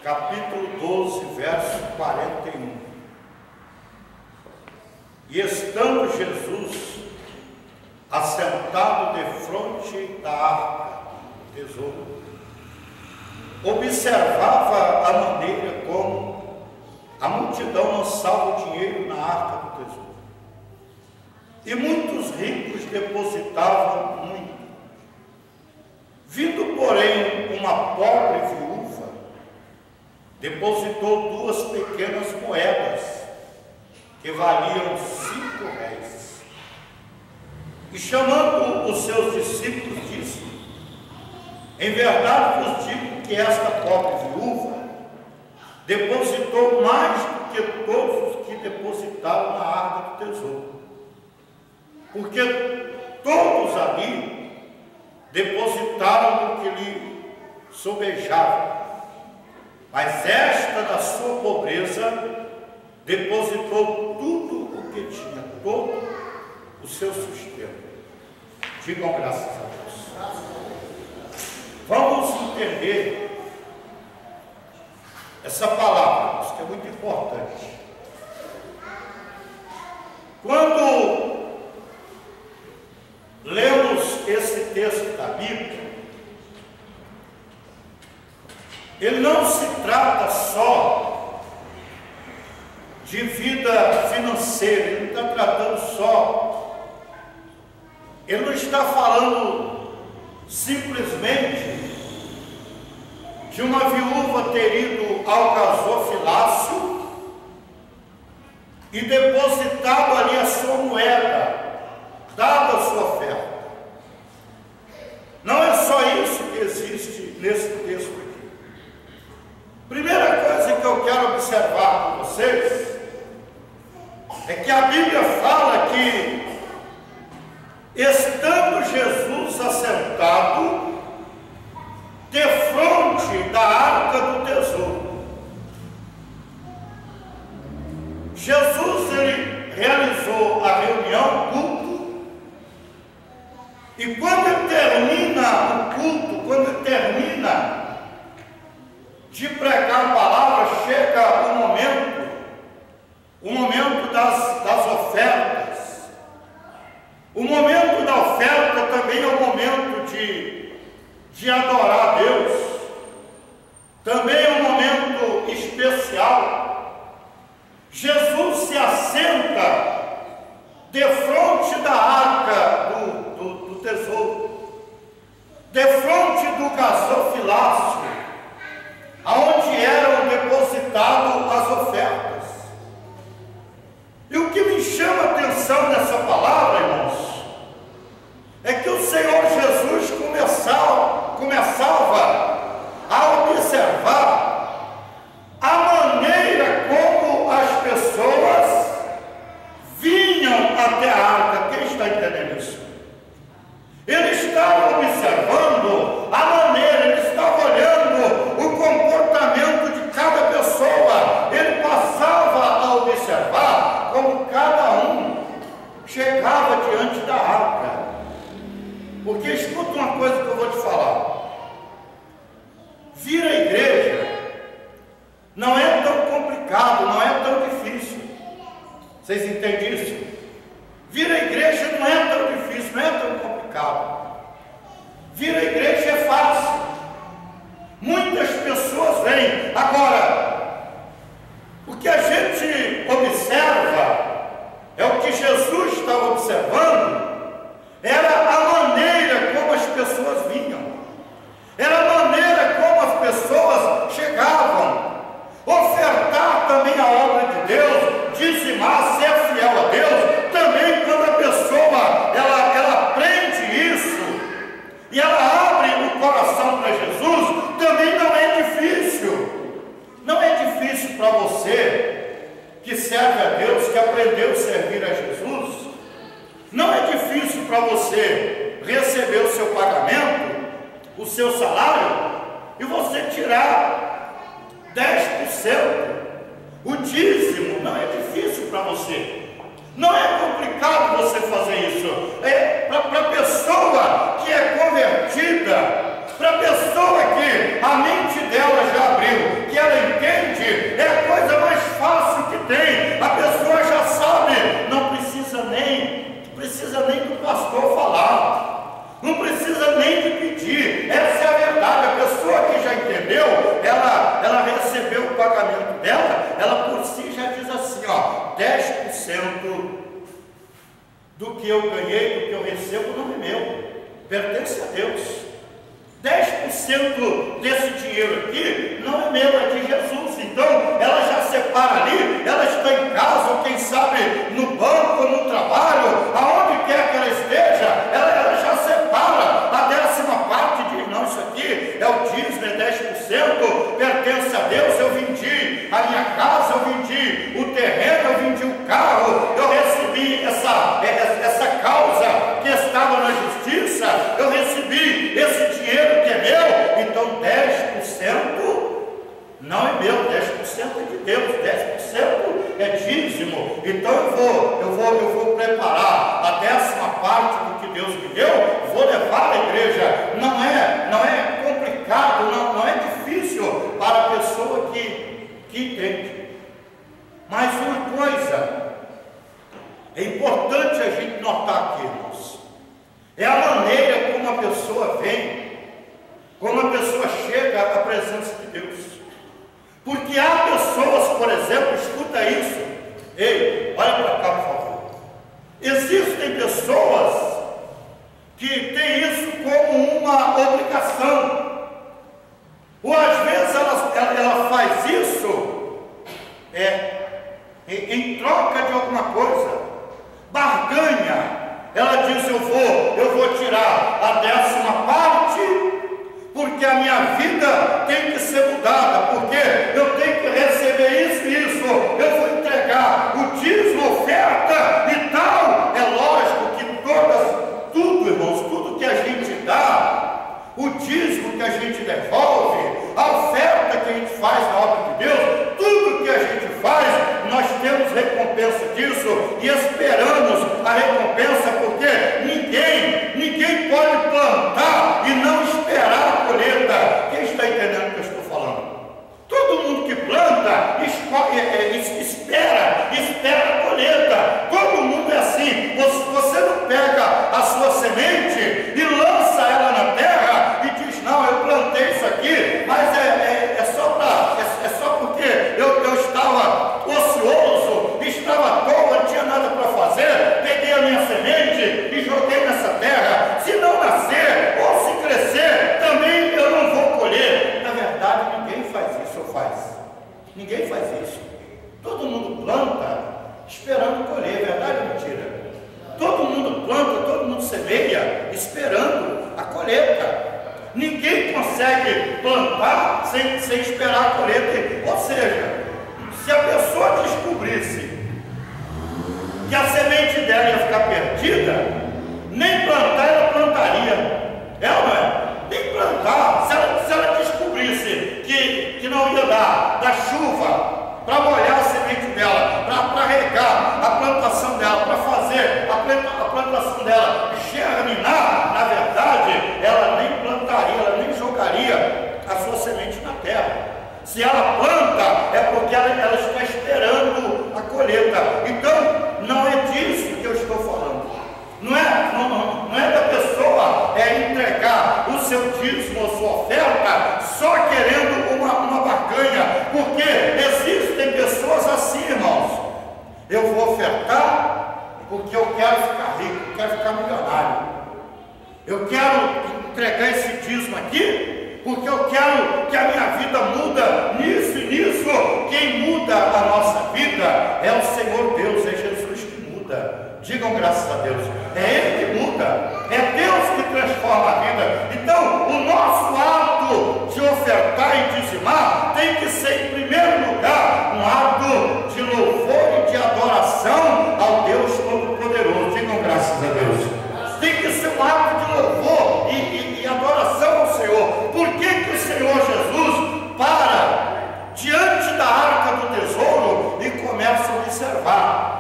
capítulo 12, verso 41. E estando Jesus assentado defronte da arca do tesouro, observava a maneira como a multidão lançava o dinheiro na arca do tesouro. E muitos ricos depositavam muito. Vindo, porém, uma pobre viúva, depositou 2 pequenas moedas, que valiam 5 réis. E chamando os seus discípulos, disse: em verdade vos digo que esta pobre viúva depositou mais do que todos os que depositaram na arca do tesouro, porque todos ali depositaram do que lhe sobejava, mas esta da sua pobreza depositou tudo o que tinha, todo o seu sustento. Digam graças a Deus. Vamos entender essa palavra, que é muito importante. Quando lemos esse texto da Bíblia, ele não se trata só de vida financeira, ele não está tratando só, ele não está falando simplesmente de uma viúva ter ido ao gasofilácio e depositado ali a sua moeda, dado a sua oferta. Não é só isso que existe nesse texto aqui. Primeira coisa que eu quero observar com vocês é que a Bíblia fala que, estando Jesus assentado defronte da arca do tesouro, Jesus ele realizou a reunião, culto, e quando ele termina o culto, quando ele termina de pregar a palavra, chega o momento das ofertas. O momento da oferta também é o momento de adorar a Deus, também é um momento especial. Jesus se assenta defronte da arca do tesouro, defronte do gasofilácio, aonde eram depositadas as ofertas. E o que me chama a atenção nessa palavra, irmãos, é que o Senhor Jesus começava a observar a maneira como as pessoas vinham até a arca. Quem está entendendo isso? Ele estava observando a maneira, ele estava olhando o comportamento de cada pessoa. Ele passava a observar como cada um chegava diante da arca. Porque escuta uma coisa que eu vou te falar: vir à igreja não é tão complicado, não é tão difícil. Vocês entendem isso? Vir à igreja não é tão difícil, não é tão complicado. Vir à igreja é fácil. Muitas pessoas vêm. Agora, o que a gente observa é o que Jesus estava observando. Era a maneira como as pessoas vinham, era a maneira como as pessoas chegavam. Ofertar também a obra de Deus, dizimar, ser fiel a Deus, também quando a pessoa ela aprende isso e ela abre o coração para Jesus, também não é difícil. Não é difícil para você que serve a Deus, que aprendeu a servir a Jesus. Não é difícil para você receber o seu pagamento, o seu salário, e você tirar 10%, o dízimo. Não é difícil para você. Não é complicado você fazer isso. É para a pessoa que é convertida, para a pessoa que a mente dela já abriu, que ela que eu ganhei, do que eu recebo, não é meu, pertence a Deus. 10% desse dinheiro aqui não é meu, é de Jesus. Então ela já separa ali, ela está em casa, ou quem sabe no banco, no trabalho, aonde quer que ela esteja, ela já separa a 10ª parte, diz: não, isso aqui é o dízimo, é 10%, pertence a Deus. Eu vendi a minha casa, eu vendi o terreno, eu vendi o carro, eu recebi essa causa que estava na justiça, eu recebi esse dinheiro que é meu. Então 10% não é meu, 10% é de Deus, 10% é dízimo. Então eu vou preparar a 10ª parte do que Deus me deu, vou levar à igreja. Não é complicado, não é difícil para a pessoa que entende. Mas uma coisa é importante a gente notar aqui, irmãos, é a maneira como a pessoa vem, como a pessoa chega à presença de Deus. Porque há pessoas, por exemplo, escuta isso, ei, olha para cá, por favor. Existem pessoas que têm isso como uma obrigação, ou às vezes ela faz isso em troca de alguma coisa, barganha. Ela diz: eu vou tirar a 10ª parte, porque a minha vida tem que ser mudada, porque eu tenho que receber isso e isso, eu vou entregar o dízimo, oferta e tal. É lógico que tudo, irmãos, tudo que a gente dá, o dízimo que a gente devolve, a oferta que a gente faz na obra de Deus, tudo que a gente faz, nós temos recompensa disso e esperamos a recompensa, porque ninguém pode plantar e não esperar a colheita. Quem está entendendo o que eu estou falando? Todo mundo que planta espera a colheita. Todo mundo é assim. Você não pega a sua semente e lança ela na terra e diz: não, eu plantei isso aqui, mas é só porque eu estava ocioso, estava à toa, não tinha nada para fazer, peguei a minha semente e joguei nessa terra. Se não nascer ou se crescer, também eu não vou colher. Na verdade, ninguém faz isso, ou faz? Ninguém faz isso. Todo mundo planta esperando colher, verdade ou mentira? Todo mundo planta, todo mundo semeia esperando a colheita. Ninguém consegue plantar sem esperar a colheita. Ou seja, se a pessoa descobrisse que a semente dela ia ficar perdida, nem plantar ela plantaria. É ou não é? Nem plantar. Se ela descobrisse que não ia dar chuva para molhar a semente dela, para regar a plantação dela, para fazer a plantação dela germinar, na verdade, ela nem plantaria, ela nem jogaria a sua semente na terra. Se ela planta, é porque ela está esperando a colheita. Então, não é disso que eu estou falando. Não é da pessoa entregar o seu dízimo ou sua oferta só querendo uma barganha, porque existem pessoas assim, irmãos. Eu vou ofertar porque eu quero ficar rico, eu quero ficar milionário. Eu quero entregar esse dízimo aqui porque eu quero que a minha vida muda nisso e nisso. Quem muda a nossa vida é o Senhor Deus, é Jesus que muda. Digam graças a Deus. É Ele que muda, é Deus que transforma a vida. Então, o nosso ato de ofertar e dizimar tem que ser, em primeiro lugar, um ato de louvor e de adoração ao Deus Todo-Poderoso. Digam graças a Deus. Tem que ser um ato de louvor e adoração ao Senhor. Por que o Senhor Jesus para diante da arca do tesouro e começa a observar?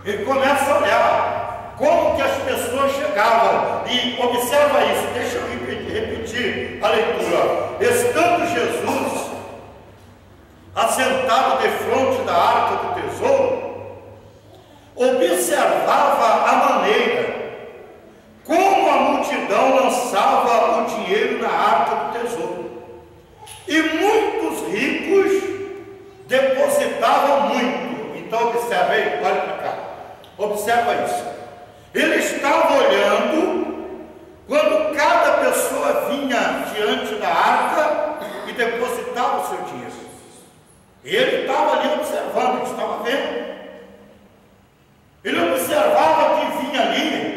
Ele começa a olhar como que as pessoas chegavam e observa isso. Deixa eu repetir a leitura. Estando Jesus assentado defronte da arca do tesouro, observava a maneira como a multidão lançava o dinheiro na arca do tesouro, e muitos ricos depositavam muito. Então observa aí, olha para cá. Observa isso. Ele estava ali observando, ele estava vendo. Ele observava que vinha ali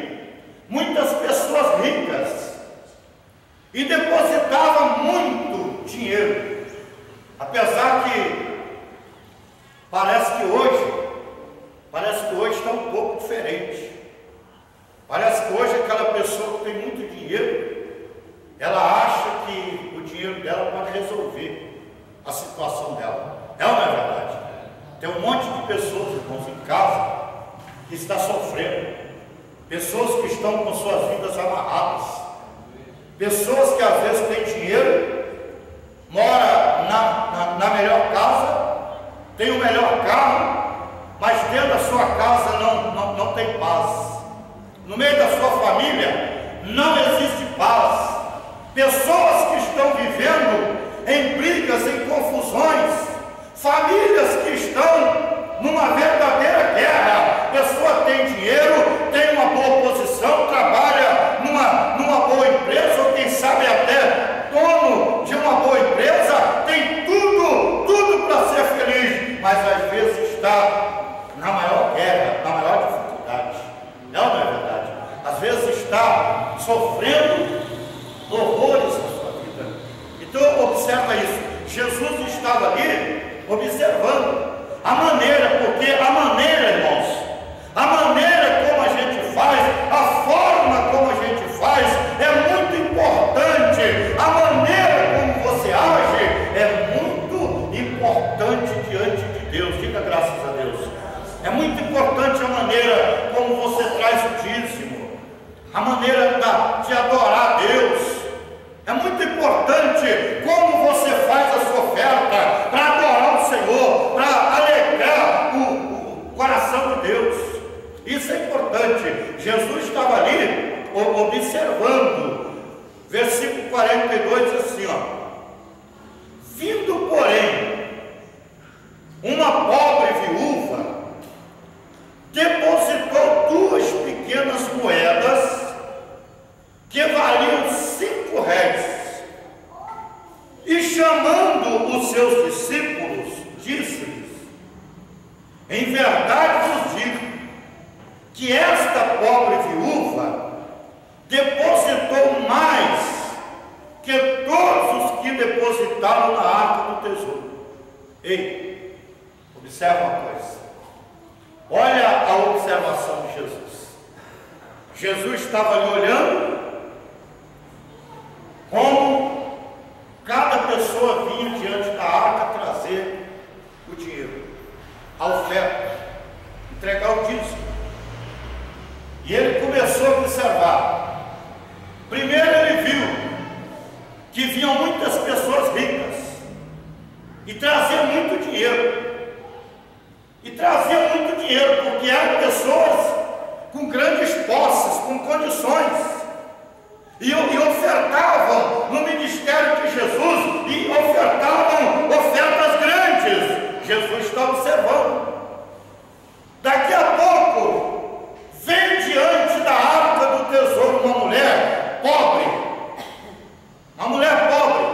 muitas pessoas ricas e depositava muito dinheiro. Apesar que parece que hoje está um pouco diferente. Parece que hoje aquela pessoa que tem muito dinheiro, ela acha que o dinheiro dela pode resolver a situação dela. É ou não é verdade? Tem um monte de pessoas, irmãos, em casa que está sofrendo, pessoas que estão com suas vidas amarradas, pessoas que às vezes têm dinheiro, mora na melhor casa, tem o melhor carro, mas dentro da sua casa não tem paz. No meio da sua família não existe paz. Pessoas que estão vivendo em brigas, em confusões, famílias que estão numa verdadeira guerra. A pessoa tem dinheiro, tem uma boa posição, trabalha numa boa empresa, ou quem sabe até dono de uma boa empresa, tem tudo para ser feliz, mas às vezes está na maior guerra, na maior dificuldade. Não é verdade? Às vezes está sofrendo horrores na sua vida. Então observa isso. Jesus estava ali observando a maneira, porque a maneira, irmãos, a maneira como a gente faz, a forma como a gente faz é muito importante. A maneira como você age é muito importante diante de Deus. Diga graças a Deus. É muito importante a maneira como você traz o dízimo, a maneira de adorar a Deus. É muito importante como você faz a sua oferta para adorar o Senhor, para alegrar o coração de Deus. Isso é importante. Jesus estava ali observando. Versículo 42 diz assim, vindo, porém, uma pobre viúva, depositou 2 pequenas moedas que valiam 5 réis. E chamando os seus discípulos, disse-lhes: em verdade vos digo que esta pobre viúva depositou mais que todos os que depositaram na arca do tesouro. Ei, observa uma coisa. Olha a observação de Jesus. Jesus estava ali olhando como cada pessoa vinha diante da arca trazer o dinheiro, a oferta, entregar o dízimo. E ele começou a observar. Primeiro ele viu que vinham muitas pessoas ricas e traziam muito dinheiro. E traziam muito dinheiro, porque eram pessoas com grandes posses, com condições. E ofertavam no ministério de Jesus, e ofertavam ofertas grandes. Jesus está observando. Daqui a pouco, vem diante da arca do tesouro uma mulher pobre. Uma mulher pobre.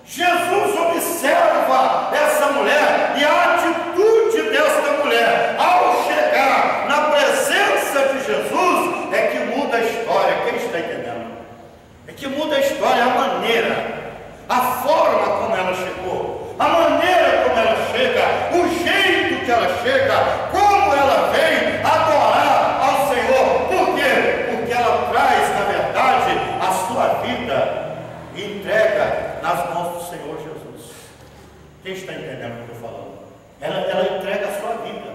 Jesus observa essa mulher e a atitude desta mulher ao chegar na presença de Jesus é que muda a história. Quem está entendendo? É que muda a história, a maneira, a forma como ela chegou, a maneira como ela chega, o jeito que ela chega, como ela vem adorar ao Senhor. Por quê? Porque ela traz, na verdade, a sua vida e entrega nas mãos do Senhor Jesus. Quem está entendendo o que eu estou falando? Ela entrega a sua vida,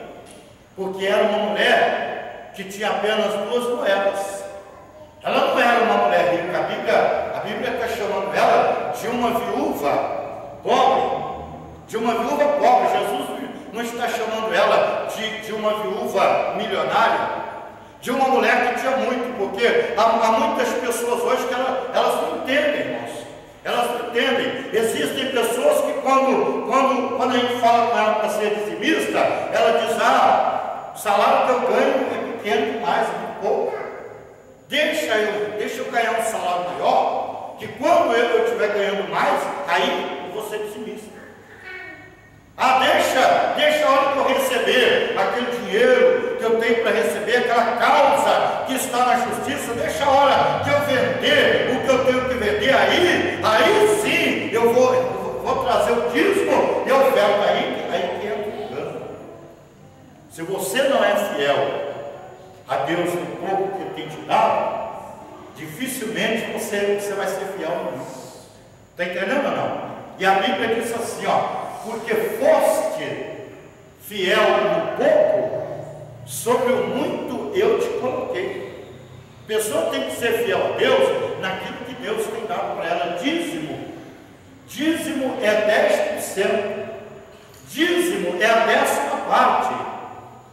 porque era uma mulher que tinha apenas 2 moedas. Ela não era uma mulher rica. A Bíblia está chamando ela de uma viúva pobre. De uma viúva pobre. Jesus não está chamando ela de uma viúva milionária, de uma mulher que tinha muito, porque há muitas pessoas hoje que elas não entendem, irmãos. Elas não entendem. Existem pessoas que quando a gente fala com ela para ser dizimista, ela diz: o salário que eu ganho é pequeno demais, é muito pouco. Deixa eu ganhar um salário maior, que quando eu estiver ganhando mais, aí eu vou ser dizimista. Ah, deixa a hora que eu receber aquele dinheiro que eu tenho para receber, aquela causa que está na justiça, deixa a hora que eu vender o que eu tenho que vender, aí sim eu vou trazer o dízimo e a oferta, aí que entra o engano. Se você não é fiel a Deus no pouco que Ele tem te dado, dificilmente você vai ser fiel nisso. Está entendendo ou não? E a Bíblia diz assim, porque foste fiel no pouco, sobre o muito eu te coloquei. A pessoa tem que ser fiel a Deus naquilo que Deus tem dado para ela. Dízimo é 10%. Dízimo é a 10ª parte.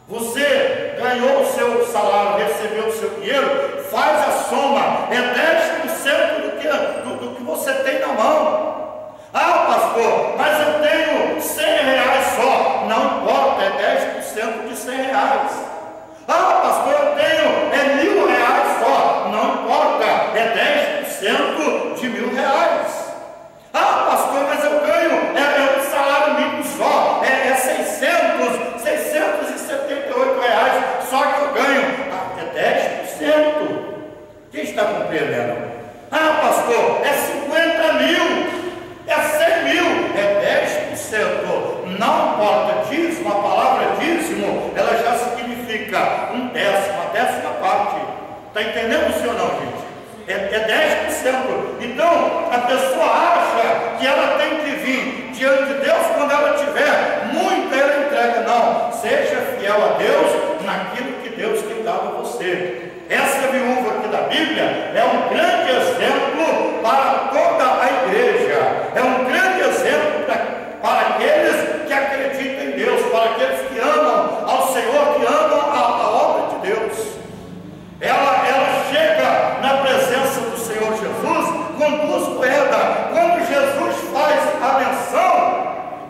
Você ganhou o seu salário, recebeu o seu dinheiro, faz a soma, é 10% do que você tem na mão. Ah, pastor, mas eu tenho 100 reais só. Não importa, é 10% de 100 reais. Ah, pastor, eu tenho 1.000 reais só. Não importa, é 10% de 1.000 reais. Ah, pastor, mas eu ganho um salário mínimo só. É 678 reais só que eu ganho. É 10%. Quem está compreendendo? Ah, pastor, é 50 mil. É 100 mil, é 10%. Não importa, dízimo, a palavra dízimo, ela já significa 1/10, uma 10ª parte. Está entendendo isso ou não, gente? É 10%. Então, a pessoa acha que ela tem que vir diante de Deus quando ela tiver muito, ela entrega. Não, seja fiel a Deus naquilo que Deus tem dado a você. Essa viúva aqui da Bíblia é um grande exemplo para toda a igreja. É um grande exemplo para aqueles que acreditam em Deus, para aqueles que amam ao Senhor, que amam a obra de Deus. Ela chega na presença do Senhor Jesus com 2 moedas. Quando Jesus faz a menção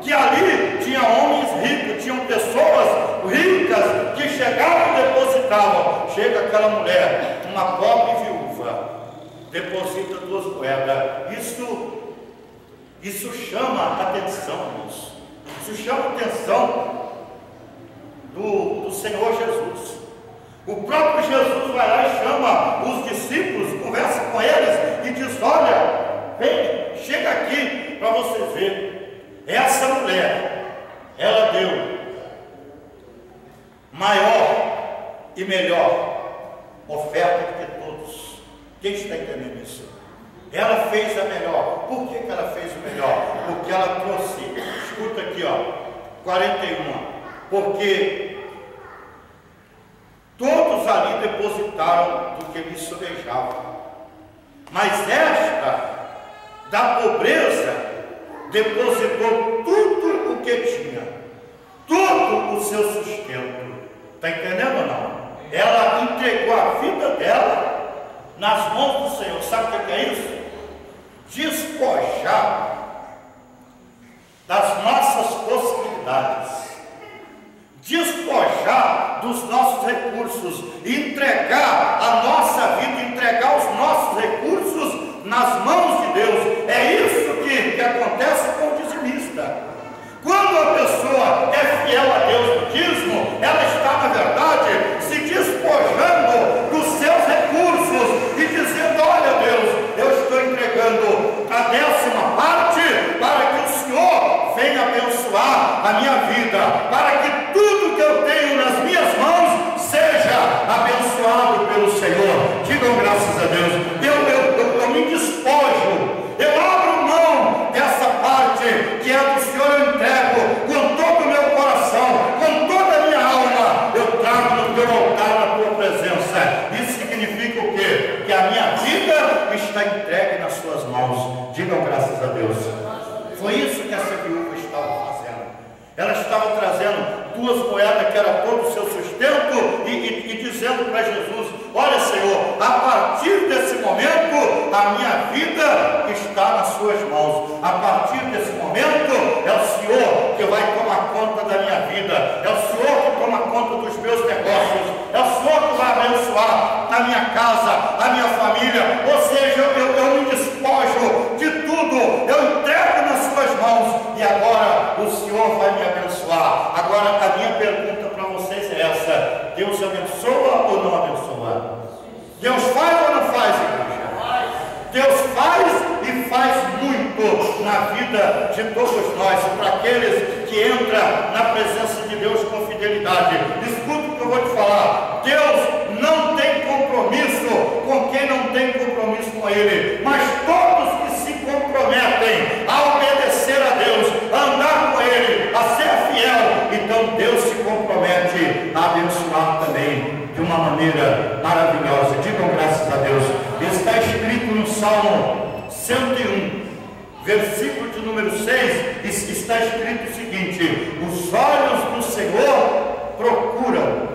que ali tinha homens ricos, tinham pessoas ricas que chegavam e depositavam. Chega aquela mulher, uma pobre viúva, deposita 2 moedas. Isso chama atenção, irmãos. Isso chama atenção do Senhor Jesus. O próprio Jesus vai lá e chama os discípulos, conversa com eles e diz: olha, vem, chega aqui para vocês verem. Essa mulher, ela deu maior e melhor oferta do que todos. Quem está entendendo isso? Ela fez a melhor. Por que ela fez o melhor? Porque ela trouxe, escuta aqui, 41. Porque todos ali depositaram do que lhes sobejava, mas esta, da pobreza, depositou tudo o que tinha, todo o seu sustento. Está entendendo ou não? Ela entregou a vida dela nas mãos do Senhor. Sabe o que é isso? Despojar das nossas possibilidades, despojar dos nossos recursos, entregar a nossa vida, entregar os nossos recursos nas mãos de Deus. É isso que acontece com o dizimista. Quando a pessoa é fiel a Deus no dízimo, ela está, na verdade, se despojando dos seus recursos e dizendo: olha, Deus, eu estou entregando a 10ª parte para que o Senhor venha abençoar a minha vida, para que tudo que eu tenho nas minhas mãos seja abençoado pelo Senhor. Digam graças a Deus. Eu me despojo, eu abro mão dessa parte que é do Senhor, eu entrego com todo o meu coração, com toda a minha alma, eu trago no teu altar, na tua presença. Isso significa o quê? Que a minha vida está entregue nas suas mãos. Digam graças a Deus. Foi isso que essa viúva estava fazendo. Ela estava trazendo 2 moedas, que era todo o seu sustento, e dizendo para Jesus: olha, Senhor, a partir desse momento a minha vida está nas suas mãos. A partir desse momento é o Senhor que vai tomar conta da minha vida, é o Senhor que toma conta dos meus negócios, é o Senhor que vai abençoar a minha casa, a minha família. Ou seja, eu me despojo de tudo, eu entrego nas suas mãos, e agora o Senhor vai me na vida de todos nós, para aqueles que entram na presença de Deus com fidelidade. Escuta o que eu vou te falar: Deus não tem compromisso com quem não tem compromisso com Ele, mas todos que se comprometem a obedecer a Deus, a andar com Ele, a ser fiel, então Deus se compromete a abençoar também de uma maneira maravilhosa. Digam graças a Deus. Está escrito no Salmo 101, versículo de número 6, está escrito o seguinte: os olhos do Senhor procuram,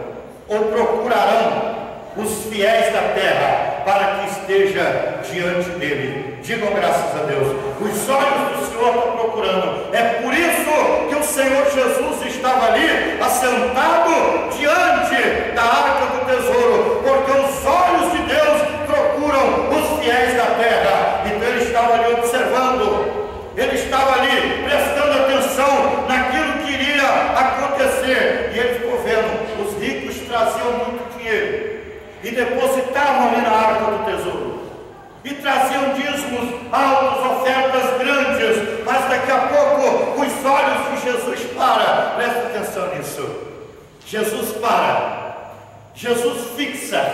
ou procurarão, os fiéis da terra, para que esteja diante dele. Digam graças a Deus. Os olhos do Senhor estão procurando. É por isso que o Senhor Jesus estava ali, assentado diante da arca do tesouro, porque os olhos de Deus procuram os fiéis da terra. Então ele estava ali observando, ele estava ali prestando atenção naquilo que iria acontecer, e ele ficou vendo. Os ricos traziam muito dinheiro e depositavam ali na arca do tesouro, e traziam dízimos altos, ofertas grandes, mas daqui a pouco os olhos de Jesus param. Presta atenção nisso. Jesus para, Jesus fixa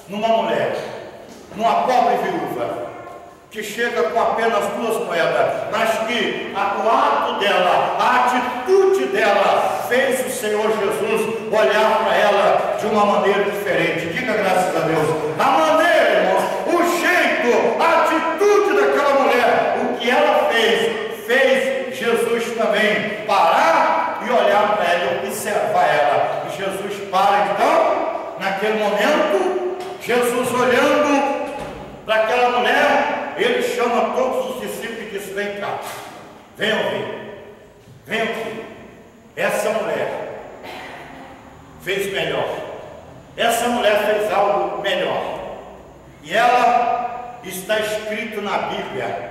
numa mulher, numa pobre viúva, que chega com apenas 2 moedas, mas que o ato dela, a atitude dela, fez o Senhor Jesus olhar para ela de uma maneira diferente. Diga graças a Deus. A maneira, irmão, o jeito, a atitude daquela mulher, o que ela fez Jesus também parar e olhar para ela e observar ela. E Jesus para então, naquele momento, Jesus olhando para aquela mulher, ele chama todos os discípulos e diz: vem cá, venham ver, venham aqui. Essa mulher fez melhor, essa mulher fez algo melhor, e ela está escrito na Bíblia,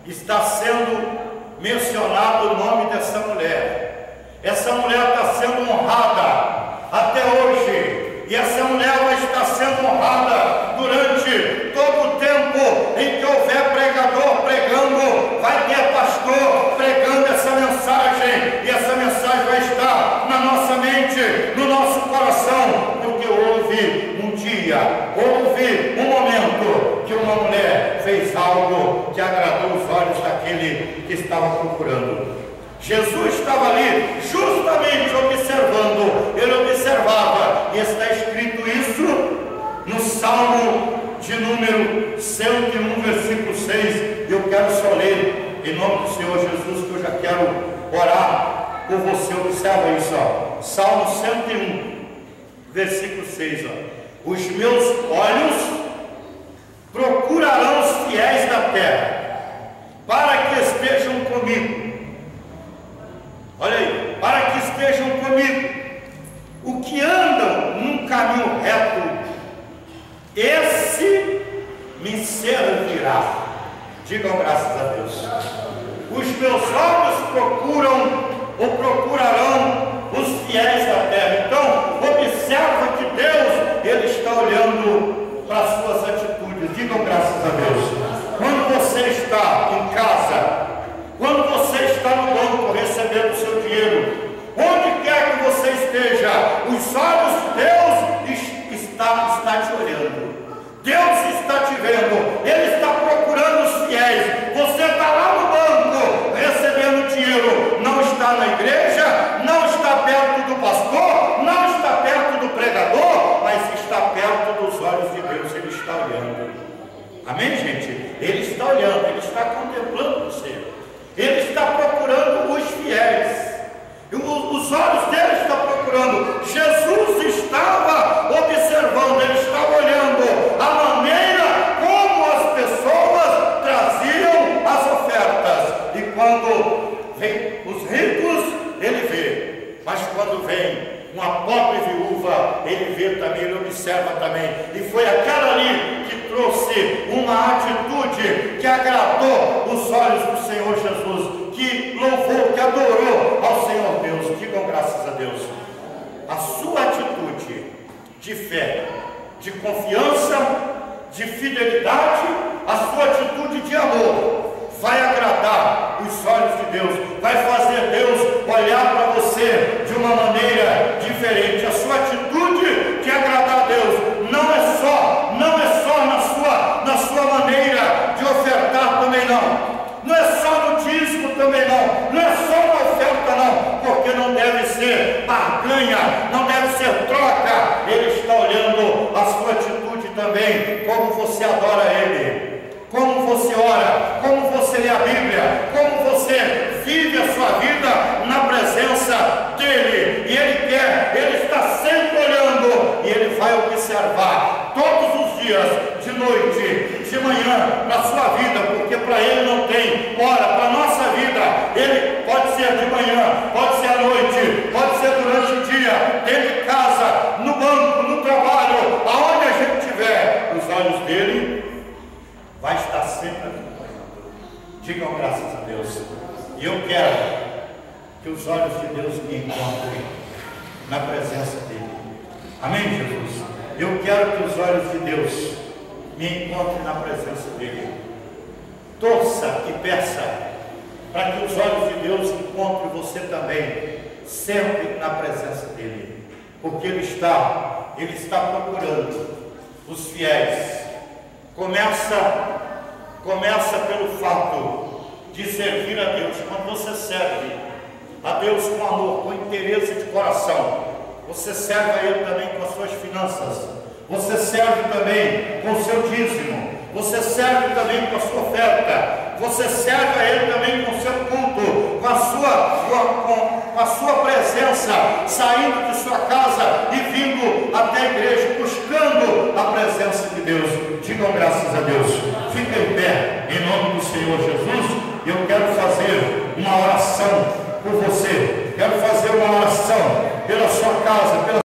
está sendo mencionado o nome dessa mulher. Essa mulher está sendo honrada até hoje, e essa mulher vai estar sendo honrada durante todo o tempo em que houver pregador pregando. Vai ter pastor pregando essa mensagem, e essa mensagem vai estar na nossa mente, no nosso coração, porque houve um dia, houve um momento que uma mulher fez algo que agradou os olhos daquele que estava procurando. Jesus estava ali justamente observando, ele observava, e está escrito isso no Salmo de número 101, versículo 6. Eu quero só ler em nome do Senhor Jesus, que eu já quero orar por você. Observa isso, ó. Salmo 101, versículo 6, ó. Os meus olhos procurarão os fiéis da terra, para que estejam comigo. Olha aí, para que estejam comigo. O que andam num caminho reto, esse me servirá. Digam graças a Deus. Os meus olhos procuram ou procurarão os fiéis da terra. Então, observa que Deus, ele está olhando para as suas atitudes. Digam graças a Deus. Quando você está em casa, quando você está no banco recebendo o seu dinheiro, onde quer que você esteja, os olhos de Deus está te olhando. Deus está te vendo, Ele está procurando os fiéis. Você está lá no banco recebendo dinheiro, não está na igreja, não está perto do pastor, não está perto do pregador, mas está perto dos olhos de Deus. Ele está olhando. Amém, gente? Ele está olhando, Ele está contemplando você. Ele está procurando os fiéis. Os olhos dele estão procurando. Jesus estava observando, ele estava olhando a maneira como as pessoas traziam as ofertas. E quando vem os ricos, ele vê. Mas quando vem uma pobre viúva, ele vê também, ele observa também. E foi aquela ali que trouxe uma atitude que agradou os olhos do Senhor Jesus, que louvou, que adorou ao Senhor Deus. Digam graças a Deus. A sua atitude de fé, de confiança, de fidelidade, a sua atitude de amor vai agradar Deus, vai fazer Deus olhar para você de uma maneira diferente. A sua atitude de agradar a Deus não é só na sua maneira de ofertar também não é só no dízimo também não é só na oferta não, porque não deve ser barganha, não deve ser troca. Ele está olhando a sua atitude também, como você adora Ele, como você ora, como você lê a Bíblia, como você vive a sua vida na presença dEle. E Ele está sempre olhando, e Ele vai observar todos os dias, de noite, de manhã, na sua vida, porque para Ele não tem hora. Para a nossa vida, Ele pode ser de manhã, pode ser à noite, pode ser durante o dia, dentro de casa, no banco, no trabalho, aonde a gente estiver, os olhos dEle vai estar sempre acompanhando. Digam graças a Deus. E eu quero que os olhos de Deus me encontrem na presença dEle. Amém, Jesus? Eu quero que os olhos de Deus me encontrem na presença dEle. Torça e peça para que os olhos de Deus encontrem você também, sempre na presença dEle. Porque Ele está procurando os fiéis. Começa pelo fato de servir a Deus. Quando você serve a Deus com amor, com interesse de coração, você serve a Ele também com as suas finanças, você serve também com o seu dízimo, você serve também com a sua oferta, você serve a Ele também com o seu culto, com a sua presença, saindo de sua casa e vindo até a igreja, buscando a presença de Deus. Digam graças a Deus.